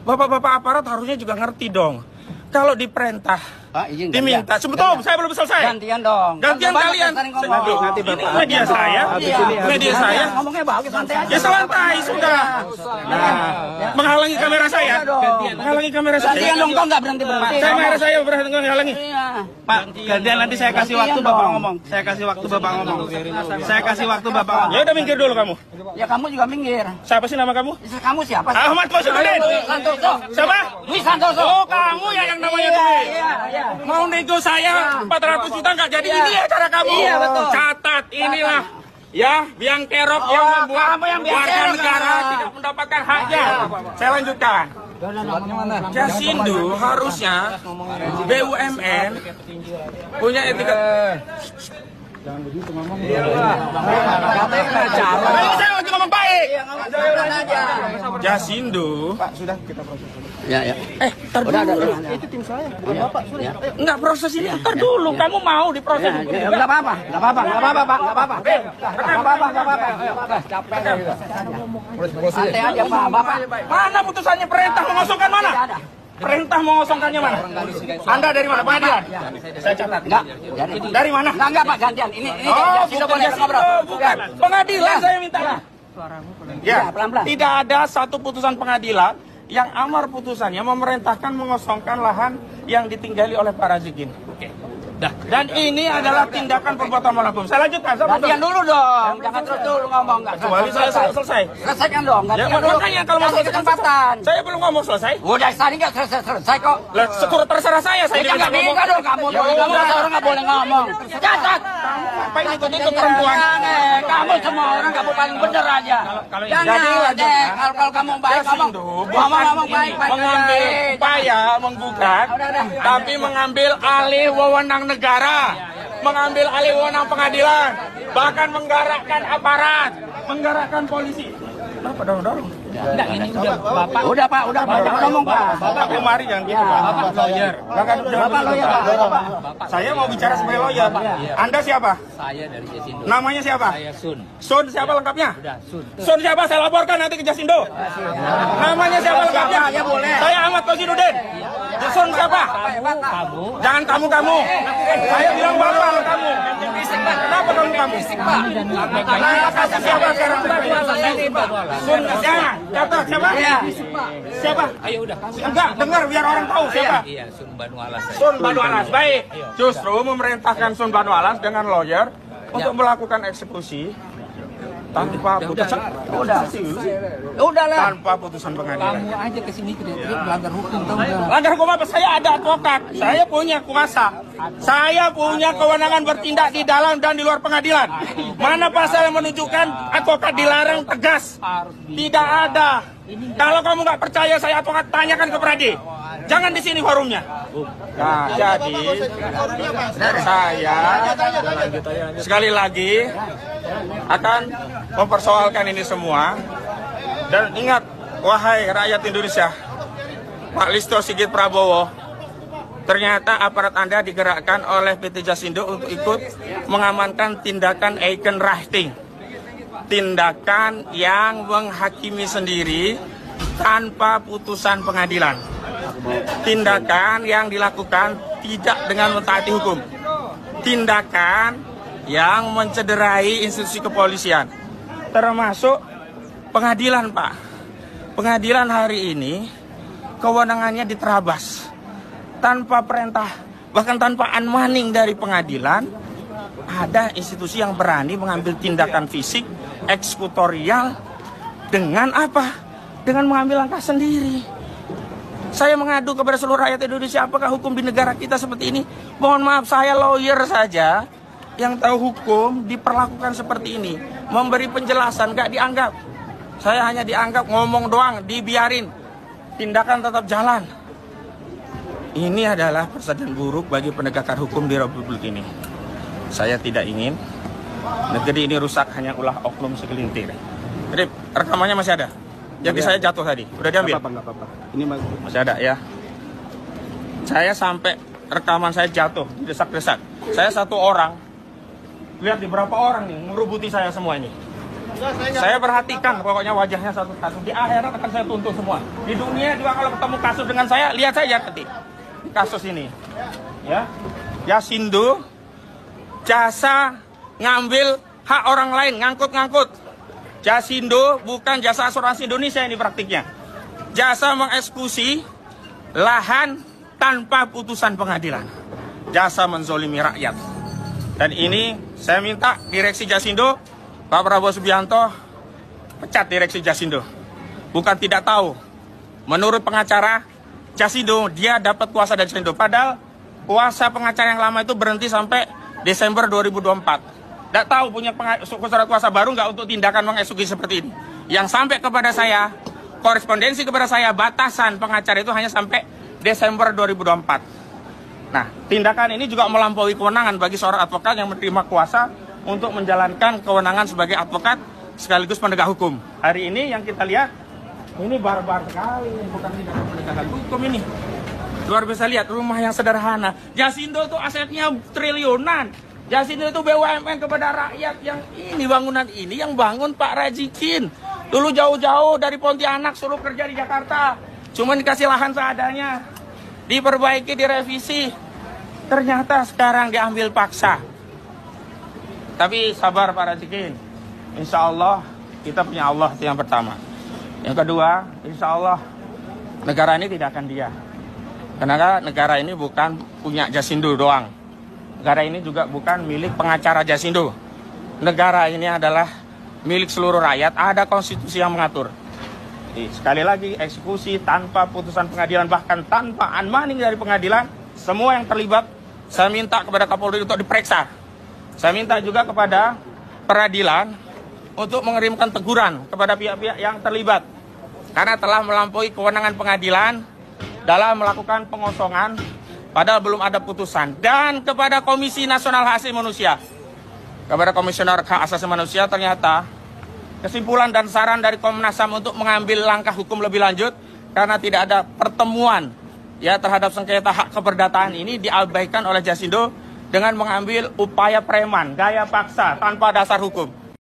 Bapak-bapak aparat harusnya juga ngerti dong. Kalau diperintah, diminta. Sebetulnya saya belum selesai. Gantian dong. Gantian kalian. Ini media saya. Media saya. Ngomongnya bagus, santai aja. Ya santai sudah. Nah, menghalangi kamera saya. Menghalangi kamera saya. Gantian dong, kok nggak berhenti. Kamera saya berhenti menghalangi. Pak, gantian nanti saya kasih waktu Bapak ngomong. Saya kasih waktu Bapak ngomong. Saya kasih waktu Bapak ngomong. Ya udah minggir dulu kamu. Ya kamu juga minggir. Siapa sih nama kamu? Kamu siapa? Ahmad Kosidudin. Santoso. Siapa? Luis Santoso. Oh, kamu ya yang namanya Luis. Mau nego saya 400 juta nggak jadi, ini ya cara kamu. Iya, betul. Catat, inilah ya biang kerok yang membuat warga negara tidak mendapatkan haknya. Saya lanjutkan. Jasindo harusnya BUMN punya etika. Jangan begitu ngomong. Saya lagi ngomong baik. Jasindo. Pak, sudah kita proses. Ya. Tar dulu. Itu tim saya, bukan Bapak. Sudah. Enggak proses ini, tar dulu. Kamu mau diproses? Enggak apa-apa, Pak. Capek. Santai aja, Pak. Bapak. Mana putusannya, perintah mengosongkan mana? Perintah mengosongkannya mana? Anda dari mana? Pengadilan? Saya catat. Enggak. Dari mana? Enggak, Pak, gantian. Ini bukan boleh ngobrol. bukan. Pengadilan saya minta. Ya, pelan-pelan. tidak ada satu putusan pengadilan yang amar putusannya memerintahkan mengosongkan lahan yang ditinggali oleh para Zikin. Oke. Dan ini adalah tindakan perbuatan melakukan. Saya lanjutkan. Gantian dulu dong. Jangan terus dulu ngomong. Enggak. Kecuali saya selesai. Selesaikan dong. Ya, Gantian dulu. makanya kalau masih kesempatan. Saya belum ngomong selesai. Udah tadi nggak selesai kok. Lah, syukur terserah saya Jangan ngomong. nikah dong kamu. Kamu orang nggak boleh ngomong. Catat. Apa ini ikut perempuan? Kamu semua orang kamu paling bener aja. Jangan deh. Kalau kamu baik ngomong baik. Mengambil upaya menggugat, tapi mengambil alih wewenang negara, mengambil alih wewenang pengadilan, bahkan menggerakkan aparat, menggerakkan polisi. Kenapa dorong-dorong? Enggak, ini udah Bapak. Udah Pak, jangan ngomong Pak. Bapak kemari jangan gitu Pak. Bapak lawyer. Bapak lawyer Pak. Saya mau bicara sebagai lawyer. Anda siapa? Saya dari Jasindo. Namanya siapa? Saya Sun. Sun siapa lengkapnya? Udah, Sun. Sun siapa? Saya laporkan nanti ke Jasindo. Namanya siapa lengkapnya? Ya boleh. Saya Ahmad Kosidudin. Sun siapa? Kamu. Jangan kamu. Saya bilang bapak lo kamu. Kenapa kamu? Nah, kasih siapa sekarang? Sun jangan. Catat siapa? Siapa? Ayo udah. Enggak, dengar biar orang tahu siapa. Iya, Sun Banu Alas. Sun Banu Alas. Baik. Justru memerintahkan Sun Banu Alas dengan lawyer untuk melakukan eksekusi tanpa putusan. Udah lah. Tanpa putusan pengadilan. Kamu aja kesini melanggar hukum, tahu nggak? Langgar hukum apa? Saya ada advokat. Saya punya kuasa. Saya punya kewenangan bertindak di dalam dan di luar pengadilan. Mana pasal yang menunjukkan advokat dilarang tegas? Tidak ada. Kalau kamu nggak percaya saya advokat, tanyakan ke Pradi. Jangan di sini forumnya. Nah, jadi saya sekali lagi akan mempersoalkan ini semua. Dan ingat, wahai rakyat Indonesia, Pak Listo Sigit Prabowo, ternyata aparat Anda digerakkan oleh PT Jasindo untuk ikut mengamankan tindakan Eikenrachting. Tindakan yang menghakimi sendiri tanpa putusan pengadilan. Tindakan yang dilakukan tidak dengan mentaati hukum. Tindakan yang mencederai institusi kepolisian. Termasuk pengadilan, Pak. Pengadilan hari ini kewenangannya diterabas. Tanpa perintah, bahkan tanpa unmanning dari pengadilan, ada institusi yang berani mengambil tindakan fisik, eksekutorial, dengan apa? Dengan mengambil langkah sendiri. Saya mengadu kepada seluruh rakyat Indonesia, apakah hukum di negara kita seperti ini? Mohon maaf, saya lawyer saja yang tahu hukum diperlakukan seperti ini. Memberi penjelasan, gak dianggap. Saya hanya dianggap ngomong doang, dibiarin. Tindakan tetap jalan. Ini adalah presiden buruk bagi penegakan hukum di Republik ini. Saya tidak ingin negeri ini rusak hanya ulah oknum segelintir. Jadi rekamannya masih ada. Yang di saya jatuh tadi, udah diambil? Nggak apa-apa. Ini masih ada ya. Saya sampai rekaman saya jatuh, desak-desak. Saya satu orang. Lihat di berapa orang nih, merubuti saya semua ini. Saya perhatikan pokoknya wajahnya satu-satu. Di akhirat akan saya tuntut semua. Di dunia juga kalau ketemu kasus dengan saya, lihat saja nanti kasus ini. Ya, Jasindo jasa ngambil hak orang lain, ngangkut-ngangkut. Jasindo bukan jasa asuransi Indonesia ini praktiknya. Jasa mengeksekusi lahan tanpa putusan pengadilan. Jasa menzolimi rakyat. Dan ini saya minta direksi Jasindo, Pak Prabowo Subianto, pecat direksi Jasindo. Bukan tidak tahu. Menurut pengacara Jasindo, dia dapat kuasa dari Jasindo. Padahal kuasa pengacara yang lama itu berhenti sampai Desember 2024. Tidak tahu punya surat kuasa baru nggak untuk tindakan mengeksekusi seperti ini. Yang sampai kepada saya, korespondensi kepada saya, batasan pengacara itu hanya sampai Desember 2024. Nah, tindakan ini juga melampaui kewenangan bagi seorang advokat yang menerima kuasa untuk menjalankan kewenangan sebagai advokat sekaligus penegak hukum. Hari ini yang kita lihat, ini barbar sekali, bukan tindakan penegakan hukum ini. Luar biasa, lihat rumah yang sederhana. Jasindo itu asetnya triliunan. Jasindo itu BUMN kepada rakyat yang ini bangunan ini yang bangun Pak Rajikin. Dulu jauh-jauh dari Pontianak suruh kerja di Jakarta. Cuma dikasih lahan seadanya. Diperbaiki, direvisi. Ternyata sekarang diambil paksa. Tapi sabar Pak Rajikin. Insya Allah kita punya Allah itu yang pertama. Yang kedua, insya Allah negara ini tidak akan diam. Karena negara ini bukan punya Jasindo doang. Negara ini juga bukan milik pengacara Jasindo. Negara ini adalah milik seluruh rakyat. Ada konstitusi yang mengatur. Jadi, sekali lagi, eksekusi tanpa putusan pengadilan, bahkan tanpa unmanding dari pengadilan, semua yang terlibat, saya minta kepada Kapolri untuk diperiksa. Saya minta juga kepada peradilan untuk mengirimkan teguran kepada pihak-pihak yang terlibat. Karena telah melampaui kewenangan pengadilan dalam melakukan pengosongan, padahal belum ada putusan. Dan kepada Komisi Nasional Hak Asasi Manusia, kepada Komisioner Hak Asasi Manusia, ternyata kesimpulan dan saran dari Komnas HAM untuk mengambil langkah hukum lebih lanjut karena tidak ada pertemuan ya terhadap sengketa hak keperdataan ini diabaikan oleh Jasindo dengan mengambil upaya preman, gaya paksa tanpa dasar hukum.